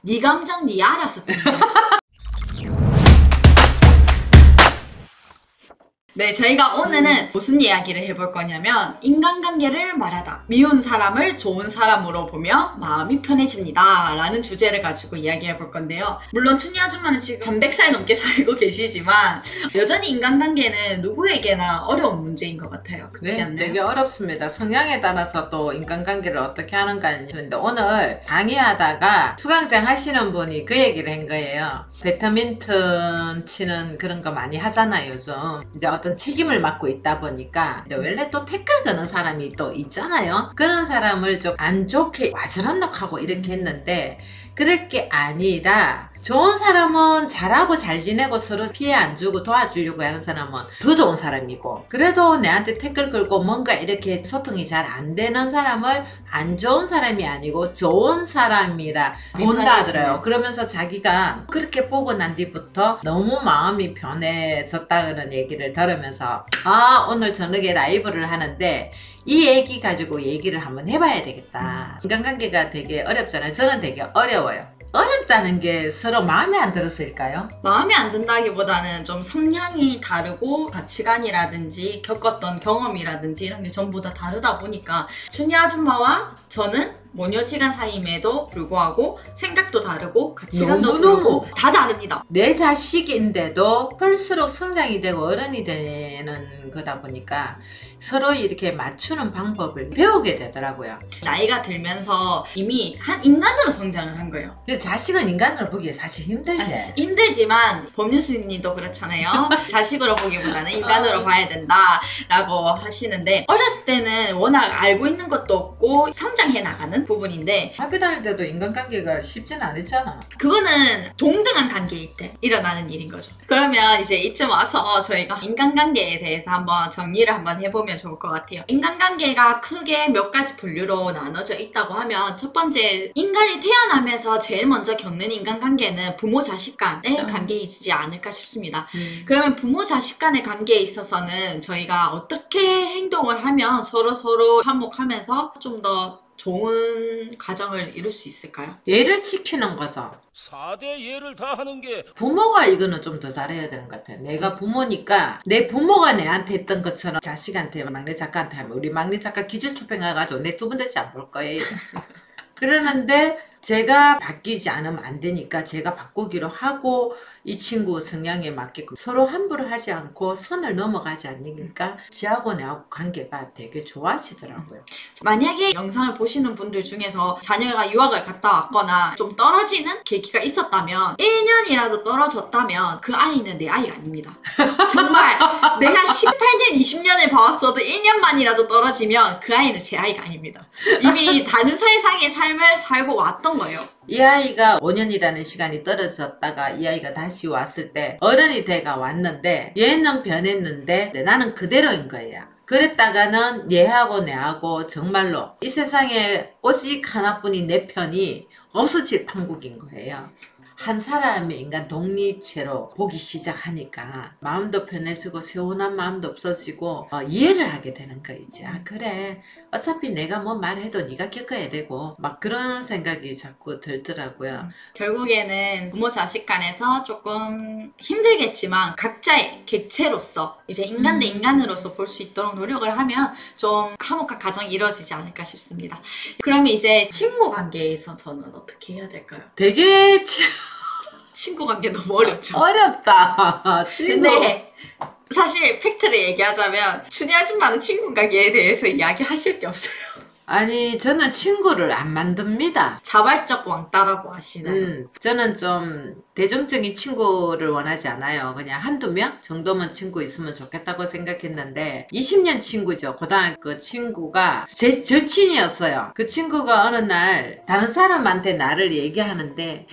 네 감정 네 알아서 표현해. 네, 저희가 오늘은 무슨 이야기를 해볼 거냐면 인간관계를 말하다. 미운 사람을 좋은 사람으로 보며 마음이 편해집니다. 라는 주제를 가지고 이야기해 볼 건데요. 물론 춘희 아줌마는 지금 100살 넘게 살고 계시지만 여전히 인간관계는 누구에게나 어려운 문제인 것 같아요. 그렇지 네, 않나요? 되게 어렵습니다. 성향에 따라서 또 인간관계를 어떻게 하는가 했는데 오늘 강의하다가 수강생 하시는 분이 그 얘기를 한 거예요. 배드민턴 치는 그런 거 많이 하잖아요, 요즘. 이제 어떤 책임을 맡고 있다 보니까 원래 또 태클 거는 사람이 또 있잖아요. 그런 사람을 좀 안 좋게 와즈란넉하고 이렇게 했는데 그럴 게 아니라 좋은 사람은 잘하고 잘 지내고 서로 피해 안 주고 도와주려고 하는 사람은 더 좋은 사람이고, 그래도 내한테 태클 걸고 뭔가 이렇게 소통이 잘 안 되는 사람을 안 좋은 사람이 아니고 좋은 사람이라 본다 하더라고요. 그러면서 자기가 그렇게 보고 난 뒤부터 너무 마음이 편해졌다는 얘기를 들으면서 오늘 저녁에 라이브를 하는데 이 얘기 가지고 얘기를 한번 해봐야 되겠다. 인간관계가 되게 어렵잖아요. 저는 되게 어려워요. 어렵다는 게 서로 마음에 안 들어서일까요? 마음에 안 든다기보다는 좀 성향이 다르고 가치관이라든지 겪었던 경험이라든지 이런 게 전부 다 다르다 보니까 춘희 아줌마와 저는 모녀지간 사이임에도 불구하고 생각도 다르고 가치관도 다르고 다 다릅니다. 내 자식인데도 클수록 성장이 되고 어른이 되는 거다 보니까 서로 이렇게 맞추는 방법을 배우게 되더라고요. 나이가 들면서 이미 한 인간으로 성장을 한 거예요. 근데 자식은 인간으로 보기에 사실 힘들지. 힘들지만 법률수님도 그렇잖아요. 자식으로 보기보다는 인간으로 봐야 된다라고 하시는데 어렸을 때는 워낙 알고 있는 것도 없고 성장해 나가는 부분인데 학교 다닐 때도 인간관계가 쉽진 않았잖아. 그거는 동등한 관계일 때 일어나는 일인 거죠. 그러면 이제 이쯤 와서 저희가 인간관계에 대해서 한번 정리를 한번 해보면 좋을 것 같아요. 인간관계가 크게 몇 가지 분류로 나눠져 있다고 하면 첫 번째, 인간이 태어나면서 제일 먼저 겪는 인간관계는 부모 자식 간의 관계이지 않을까 싶습니다. 그러면 부모 자식 간의 관계에 있어서는 저희가 어떻게 행동을 하면 서로 화목하면서 좀 더 좋은 가정을 이룰 수 있을까요? 예를 지키는 거죠. 4대 예를 다 하는 게 부모가 이거는 좀 더 잘해야 되는 것 같아요. 내가 부모니까 내 부모가 내한테 했던 것처럼 자식한테, 막내 작가한테 하면, 우리 막내 작가 기절초빙 가가지고 내 두 번 다시 안 볼 거예요. 그러는데 제가 바뀌지 않으면 안 되니까 제가 바꾸기로 하고 이 친구 성향에 맞게끔 서로 함부로 하지 않고 선을 넘어가지 않으니까 지하고 내하고 관계가 되게 좋아지더라고요. 만약에 영상을 보시는 분들 중에서 자녀가 유학을 갔다 왔거나 좀 떨어지는 계기가 있었다면 1년이라도 떨어졌다면 그 아이는 내 아이가 아닙니다. 정말 내가 18년, 20년을 봐왔어도 1년만이라도 떨어지면 그 아이는 제 아이가 아닙니다. 이미 다른 세상의 삶을 살고 왔던 거예요. 이 아이가 5년이라는 시간이 떨어졌다가 이 아이가 다시 왔을 때 어른이 돼가 왔는데 얘는 변했는데 나는 그대로인 거예요. 그랬다가는 얘하고 내하고 정말로 이 세상에 오직 하나뿐인 내 편이 없어질 판국인 거예요. 한 사람의 인간 독립체로 보기 시작하니까 마음도 편해지고 시원한 마음도 없어지고 이해를 하게 되는 거 있지. 그래, 어차피 내가 뭐 말해도 네가 겪어야 되고 막 그런 생각이 자꾸 들더라고요. 결국에는 부모 자식 간에서 조금 힘들겠지만 각자의 객체로서 이제 인간 대 인간으로서 볼 수 있도록 노력을 하면 좀 화목한 가정이 이루어지지 않을까 싶습니다. 그러면 이제 친구 관계에 있어서는 어떻게 해야 될까요? 되게 친구 관계 너무 어렵죠? 어렵다. 근데 사실 팩트를 얘기하자면 춘희 아줌마는 친구 관계에 대해서 이야기하실 게 없어요. 아니, 저는 친구를 안 만듭니다. 자발적 왕따라고 하시나요? 저는 좀 대중적인 친구를 원하지 않아요. 그냥 한두 명 정도면 친구 있으면 좋겠다고 생각했는데 20년 친구죠. 고등학교 친구가 제 절친이었어요. 그 친구가 어느 날 다른 사람한테 나를 얘기하는데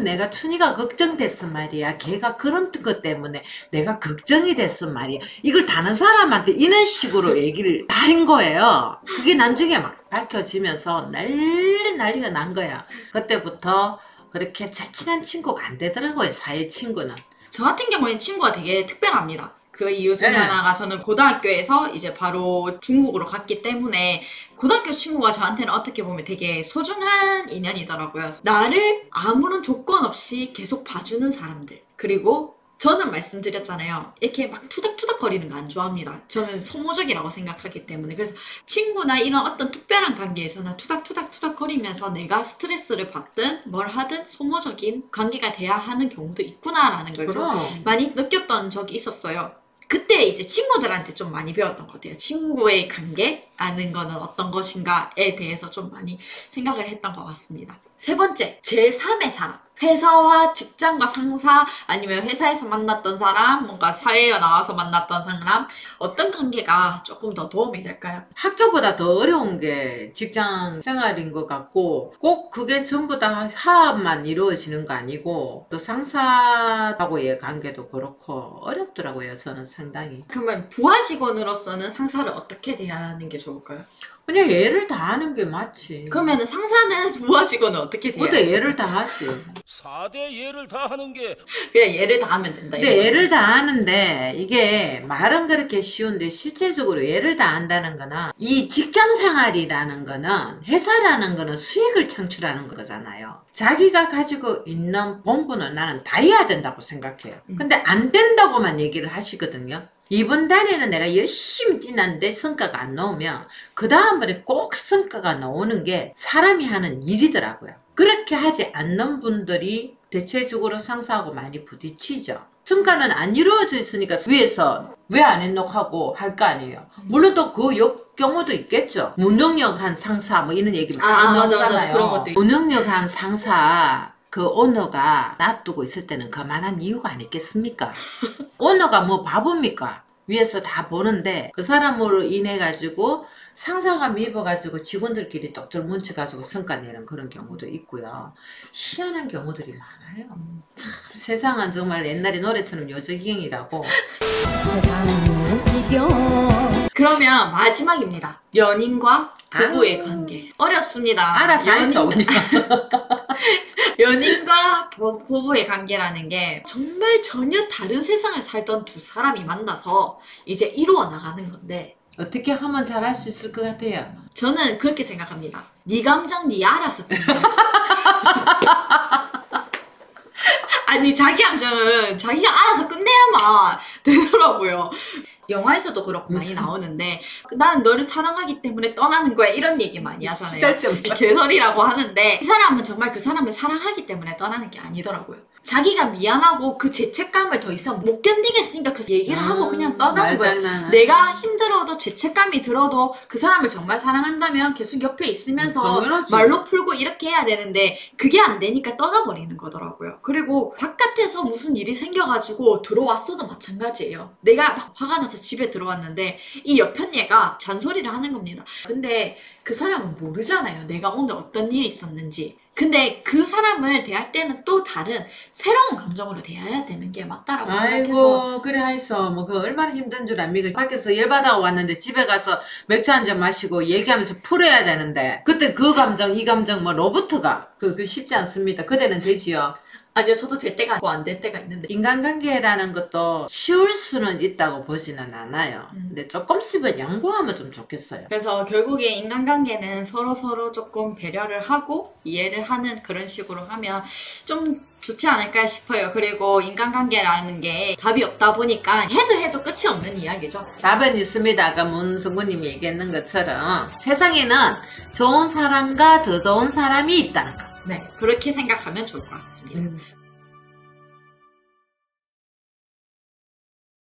내가 춘희가 걱정됐어 말이야. 걔가 그런 것 때문에 내가 걱정이 됐어 말이야. 이걸 다른 사람한테 이런 식으로 얘기를 다 한 거예요. 그게 나중에 막 밝혀지면서 난리가 난 거야. 그때부터 그렇게 친한 친구가 안 되더라고요. 사회 친구는. 저 같은 경우에는 친구가 되게 특별합니다. 그 이유 중에 네. 하나가 저는 고등학교에서 이제 바로 중국으로 갔기 때문에 고등학교 친구가 저한테는 어떻게 보면 되게 소중한 인연이더라고요. 나를 아무런 조건 없이 계속 봐주는 사람들. 그리고 저는 말씀드렸잖아요. 이렇게 막 투닥투닥 거리는 거 안 좋아합니다. 저는 소모적이라고 생각하기 때문에. 그래서 친구나 이런 어떤 특별한 관계에서는 투닥투닥 거리면서 내가 스트레스를 받든 뭘 하든 소모적인 관계가 돼야 하는 경우도 있구나라는 걸 좀 많이 느꼈던 적이 있었어요. 그때 이제 친구들한테 좀 많이 배웠던 것 같아요. 친구의 관계라는 거는 어떤 것인가에 대해서 좀 많이 생각을 했던 것 같습니다. 세 번째, 제3의 사람. 회사와 직장과 상사, 아니면 회사에서 만났던 사람, 뭔가 사회에 나와서 만났던 사람, 어떤 관계가 조금 더 도움이 될까요? 학교보다 더 어려운 게 직장 생활인 것 같고, 꼭 그게 전부 다 화합만 이루어지는 거 아니고, 또 상사하고의 관계도 그렇고 어렵더라고요. 저는 상당히. 그러면 부하 직원으로서는 상사를 어떻게 대하는 게 좋을까요? 그냥 예를 다하는 게 맞지. 그러면 상사는 부하 직원은 어떻게 대해요? 근데 예를 다하지. 4대 예를 다하는 게 그냥 예를 다하면 된다. 근데 이런 예를 다하는데 이게 말은 그렇게 쉬운데 실제적으로 예를 다한다는 거는 이 직장 생활이라는 거는 회사라는 거는 수익을 창출하는 거잖아요. 자기가 가지고 있는 본분을 나는 다해야 된다고 생각해요. 근데 안 된다고만 얘기를 하시거든요. 이번 달에는 내가 열심히 뛰는데 성과가 안 나오면 그 다음번에 꼭 성과가 나오는 게 사람이 하는 일이더라고요. 그렇게 하지 않는 분들이 대체적으로 상사하고 많이 부딪히죠. 성과는 안 이루어져 있으니까 위에서 왜 안 했노 하고 할 거 아니에요. 물론 또 그 경우도 있겠죠. 무능력한 상사 뭐 이런 얘기 많이 나오잖아요. 맞아. 그런 것도 있고. 무능력한 상사 그 오너가 놔두고 있을 때는 그만한 이유가 아니겠습니까? 오너가 뭐 바보입니까? 위에서 다 보는데 그 사람으로 인해 가지고 상사가 미워가지고 직원들끼리 똑들 뭉쳐가지고 성과 내는 그런 경우도 있고요. 희한한 경우들이 많아요. 참 세상은 정말 옛날에 노래처럼 요저기행이라고. 세상은 지겨워. 그러면 마지막입니다. 연인과 부부의 관계. 어렵습니다. 알아서 했어 우리가. 연인과 부부의 관계라는 게 정말 전혀 다른 세상을 살던 두 사람이 만나서 이제 이루어 나가는 건데 어떻게 하면 잘할 수 있을 것 같아요? 저는 그렇게 생각합니다. 네 감정 네 알아서 끝내. 아니 자기 감정은 자기가 알아서 끝내야만 되더라고요. 영화에서도 그렇고 많이 나오는데 나는 너를 사랑하기 때문에 떠나는 거야 이런 얘기 많이 하잖아요. 쓰잘데없죠. 개설이라고 하는데 이 사람은 정말 그 사람을 사랑하기 때문에 떠나는 게 아니더라고요. 자기가 미안하고 그 죄책감을 더 이상 못 견디겠으니까 그 얘기를 하고 그냥 떠나는 거야. 내가 힘들어도 죄책감이 들어도 그 사람을 정말 사랑한다면 계속 옆에 있으면서 당연하지. 말로 풀고 이렇게 해야 되는데 그게 안 되니까 떠나버리는 거더라고요. 그리고 바깥에서 무슨 일이 생겨가지고 들어왔어도 마찬가지예요. 내가 막 화가 나서 집에 들어왔는데 이 옆편 얘가 잔소리를 하는 겁니다. 근데 그 사람은 모르잖아요. 내가 오늘 어떤 일이 있었는지. 근데 그 사람을 대할 때는 또 다른 새로운 감정으로 대해야 되는 게 맞다라고 생각해서. 아이고 그래 하이소 뭐 그 얼마나 힘든 줄 압니까? 밖에서 열받아 왔는데 집에 가서 맥주 한 잔 마시고 얘기하면서 풀어야 되는데 그때 그 감정 이 감정 뭐 로봇가 그 쉽지 않습니다. 그대는 되지요. 아니요, 저도 될 때가 있고 안 될 때가 있는데. 인간관계라는 것도 쉬울 수는 있다고 보지는 않아요. 근데 조금씩은 양보하면 좀 좋겠어요. 그래서 결국에 인간관계는 서로 조금 배려를 하고 이해를 하는 그런 식으로 하면 좀 좋지 않을까 싶어요. 그리고 인간관계라는 게 답이 없다 보니까 해도 끝이 없는 이야기죠. 답은 있습니다. 아까 문성구님이 얘기했는 것처럼 세상에는 좋은 사람과 더 좋은 사람이 있다는 거. 네, 그렇게 생각하면 좋을 것 같습니다.